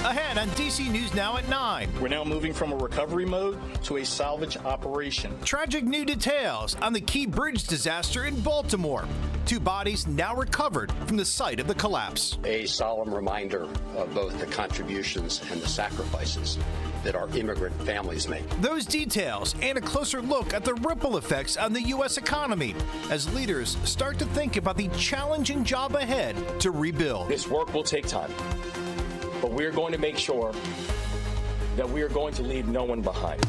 Ahead on DC News Now at 9. We're now moving from a recovery mode to a salvage operation. Tragic new details on the Key Bridge disaster in Baltimore. 2 bodies now recovered from the site of the collapse. A solemn reminder of both the contributions and the sacrifices that our immigrant families make. Those details and a closer look at the ripple effects on the U.S. economy as leaders start to think about the challenging job ahead to rebuild. This work will take time, but we're going to make sure that we are going to leave no one behind.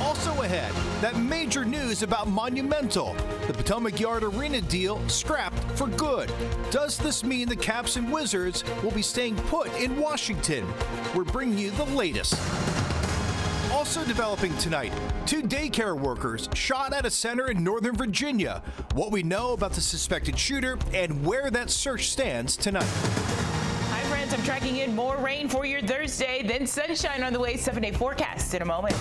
Also ahead, that major news about Monumental. The Potomac Yard Arena deal scrapped for good. Does this mean the Caps and Wizards will be staying put in Washington? We're bringing you the latest. Also developing tonight, 2 daycare workers shot at a center in Northern Virginia. What we know about the suspected shooter and where that search stands tonight. Hi, friends. I'm tracking in more rain for your Thursday, then sunshine on the way. 7-day forecast in a moment.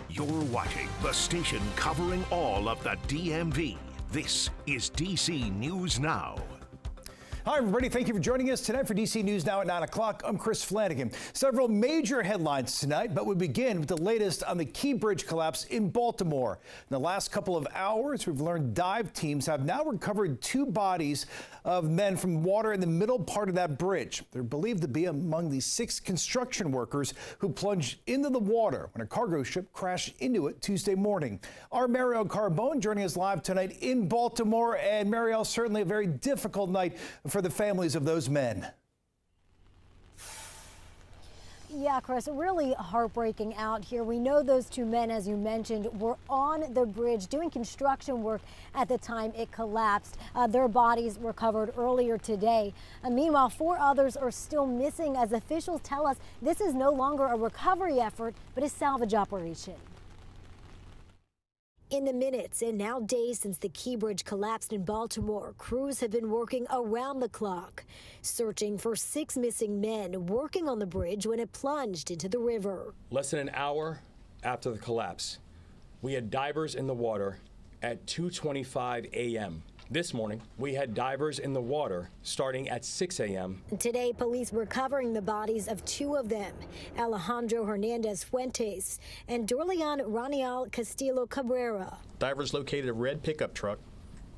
You're watching the station covering all of the DMV. This is DC News Now. Hi, everybody. Thank you for joining us tonight for DC News Now at 9 o'clock. I'm Chris Flanagan. Several major headlines tonight, but we begin with the latest on the Key Bridge collapse in Baltimore. In the last couple of hours, we've learned dive teams have now recovered 2 bodies of men from water in the middle part of that bridge. They're believed to be among the 6 construction workers who plunged into the water when a cargo ship crashed into it Tuesday morning. Our Mariel Carbone joining us live tonight in Baltimore. And Mariel, certainly a very difficult night for the families of those men. Yeah, Chris, really heartbreaking out here. We know those 2 men, as you mentioned, were on the bridge doing construction work at the time it collapsed. Their bodies recovered earlier today. Meanwhile, 4 others are still missing as officials tell us this is no longer a recovery effort, but a salvage operation. In the minutes and now days since the Key Bridge collapsed in Baltimore, crews have been working around the clock, searching for 6 missing men working on the bridge when it plunged into the river. Less than an hour after the collapse, we had divers in the water at 2:25 a.m. This morning, we had divers in the water starting at 6 a.m. Today, police were recovering the bodies of 2 of them, Alejandro Hernandez Fuentes and Dorleon Ranial Castillo Cabrera. Divers located a red pickup truck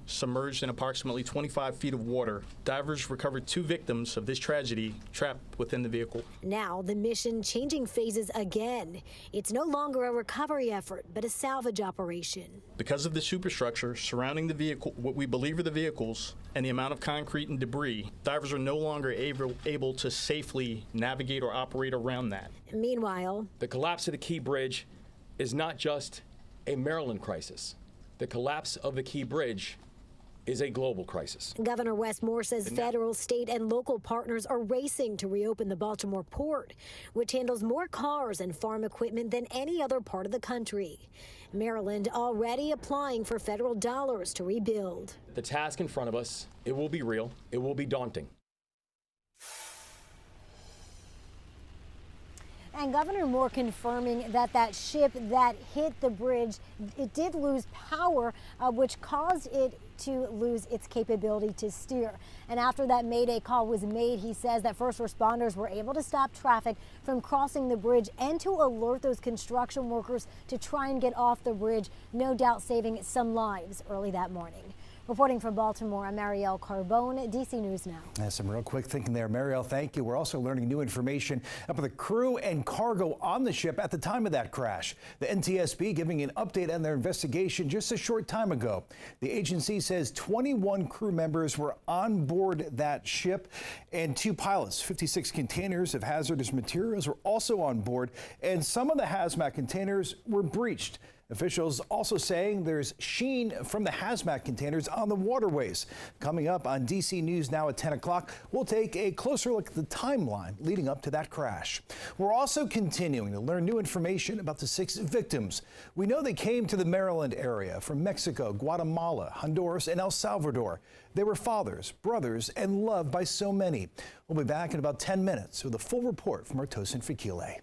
submerged in approximately 25 feet of water. Divers recovered 2 victims of this tragedy trapped within the vehicle. Now the mission changing phases again. It's no longer a recovery effort, but a salvage operation. Because of the superstructure surrounding the vehicle, what we believe are the vehicles, and the amount of concrete and debris, divers are no longer able to safely navigate or operate around that. Meanwhile, the collapse of the Key Bridge is not just a Maryland crisis. The collapse of the Key Bridge is a global crisis. Governor Wes Moore says federal, state, and local partners are racing to reopen the Baltimore port, which handles more cars and farm equipment than any other part of the country. Maryland already applying for federal dollars to rebuild. The task in front of us, it will be real, it will be daunting. And Governor Moore confirming that that ship that hit the bridge, it did lose power, which caused it to lose its capability to steer. And after that Mayday call was made, he says that first responders were able to stop traffic from crossing the bridge and to alert those construction workers to try and get off the bridge, no doubt saving some lives early that morning. Reporting from Baltimore, I'm Mariel Carbone, DC News Now. That's some real quick thinking there, Mariel. Thank you. We're also learning new information about the crew and cargo on the ship at the time of that crash. The NTSB giving an update on their investigation just a short time ago. The agency says 21 crew members were on board that ship and 2 pilots. 56 containers of hazardous materials were also on board, and some of the hazmat containers were breached. Officials also saying there's sheen from the hazmat containers on the waterways. Coming up on DC News Now at 10 o'clock, we'll take a closer look at the timeline leading up to that crash. We're also continuing to learn new information about the 6 victims. We know they came to the Maryland area from Mexico, Guatemala, Honduras, and El Salvador. They were fathers, brothers, and loved by so many. We'll be back in about 10 minutes with a full report from our Tosin Fikile.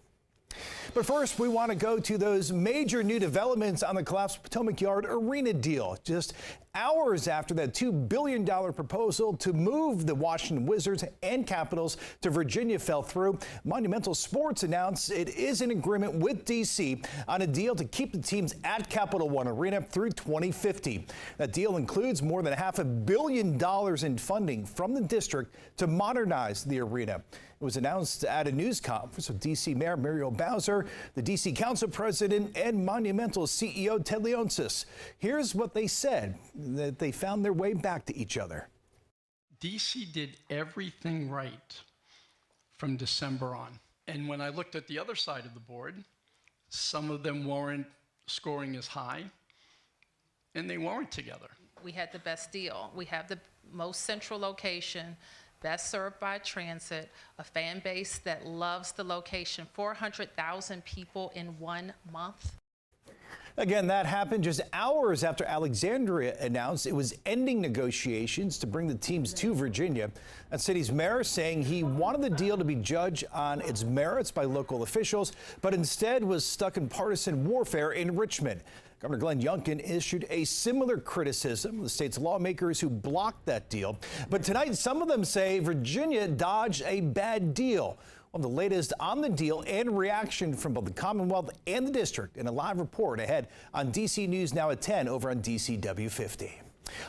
But first, we want to go to those major new developments on the collapsed Potomac Yard Arena deal. Just hours after that $2 billion proposal to move the Washington Wizards and Capitals to Virginia fell through, Monumental Sports announced it is in agreement with D.C. on a deal to keep the teams at Capital One Arena through 2050. That deal includes more than $500 million in funding from the district to modernize the arena. It was announced at a news conference with D.C. Mayor Muriel Bowser, the D.C. Council President, and Monumental CEO Ted Leonsis. Here's what they said, that they found their way back to each other. D.C. did everything right from December on. And when I looked at the other side of the board, some of them weren't scoring as high, and they weren't together. We had the best deal. We have the most central location, best served by transit, a fan base that loves the location, 400,000 people in 1 month. Again, that happened just hours after Alexandria announced it was ending negotiations to bring the teams to Virginia. That city's mayor saying he wanted the deal to be judged on its merits by local officials, but instead was stuck in partisan warfare in Richmond. Governor Glenn Youngkin issued a similar criticism of the state's lawmakers who blocked that deal. But tonight, some of them say Virginia dodged a bad deal. Well, the latest on the deal and reaction from both the Commonwealth and the district in a live report ahead on DC News Now at 10 over on DCW 50.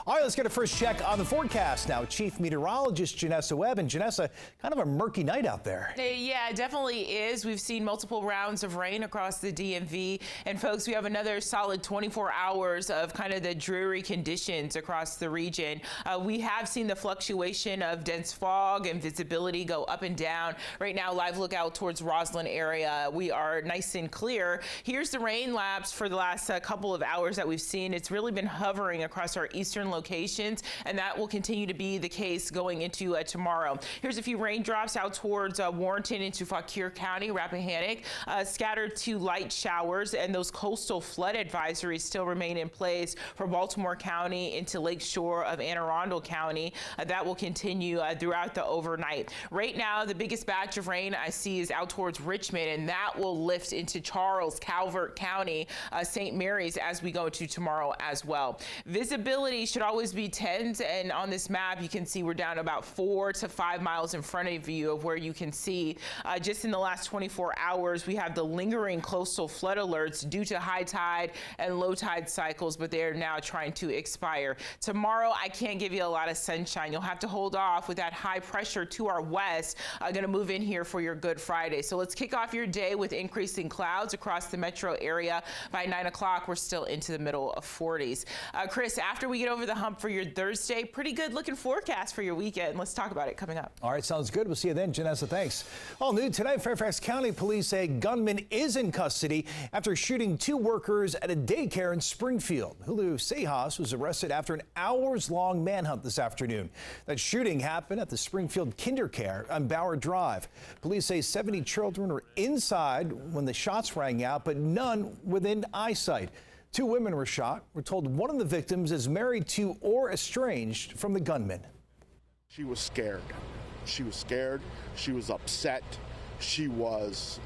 All right, let's get a first check on the forecast now. Chief Meteorologist Janessa Webb. And Janessa, kind of a murky night out there. Yeah, it definitely is. We've seen multiple rounds of rain across the DMV. And folks, we have another solid 24 hours of kind of the dreary conditions across the region. We have seen the fluctuation of dense fog and visibility go up and down. Right now, live lookout towards Roslyn area. We are nice and clear. Here's the rain lapse for the last couple of hours that we've seen. It's really been hovering across our eastern locations, and that will continue to be the case going into tomorrow. Here's a few raindrops out towards Warrenton into Fauquier County, Rappahannock, scattered to light showers, and those coastal flood advisories still remain in place for Baltimore County into Lake Shore of Anne Arundel County. That will continue throughout the overnight. Right now, the biggest batch of rain I see is out towards Richmond, and that will lift into Charles, Calvert County, St. Mary's as we go to tomorrow as well. Visibility should always be 10s, and on this map you can see we're down about 4 to 5 miles in front of you of where you can see just in the last 24 hours we have the lingering coastal flood alerts due to high tide and low tide cycles, but they're now trying to expire. Tomorrow I can't give you a lot of sunshine. You'll have to hold off with that high pressure to our west going to move in here for your Good Friday. So let's kick off your day with increasing clouds across the metro area. By 9 o'clock we're still into the middle of 40s. Chris, after we get over the hump for your Thursday, pretty good looking forecast for your weekend. Let's talk about it coming up. All right, sounds good. We'll see you then, Janessa. Thanks. All new tonight, Fairfax County police say gunman is in custody after shooting 2 workers at a daycare in Springfield. Julio Sejas was arrested after an hours-long manhunt this afternoon. That shooting happened at the Springfield KinderCare on Bauer Drive. Police say 70 children were inside when the shots rang out, but none within eyesight. 2 women were shot. We're told one of the victims is married to or estranged from the gunman. She was scared. She was scared. She was upset. She was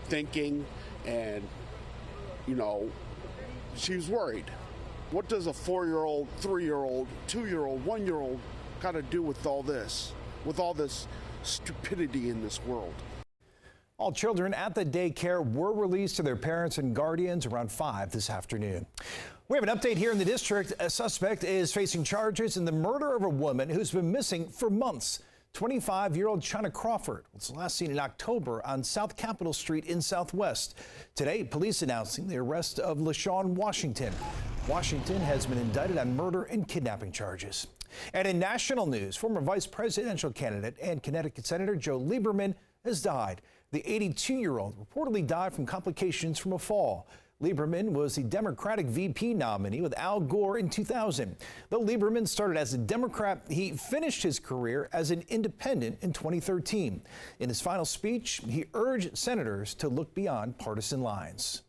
thinking, and, you know, she was worried. What does a 4-year-old, 3-year-old, 2-year-old, 1-year-old got to do with all this stupidity in this world? All children at the daycare were released to their parents and guardians around 5 this afternoon. We have an update here in the district. A suspect is facing charges in the murder of a woman who's been missing for months. 25-year-old China Crawford was last seen in October on South Capitol Street in Southwest. Today, police announcing the arrest of LaShawn Washington. Washington has been indicted on murder and kidnapping charges. And in national news, former vice presidential candidate and Connecticut Senator Joe Lieberman has died. The 82-year-old reportedly died from complications from a fall. Lieberman was the Democratic VP nominee with Al Gore in 2000. Though Lieberman started as a Democrat, he finished his career as an independent in 2013. In his final speech, he urged senators to look beyond partisan lines.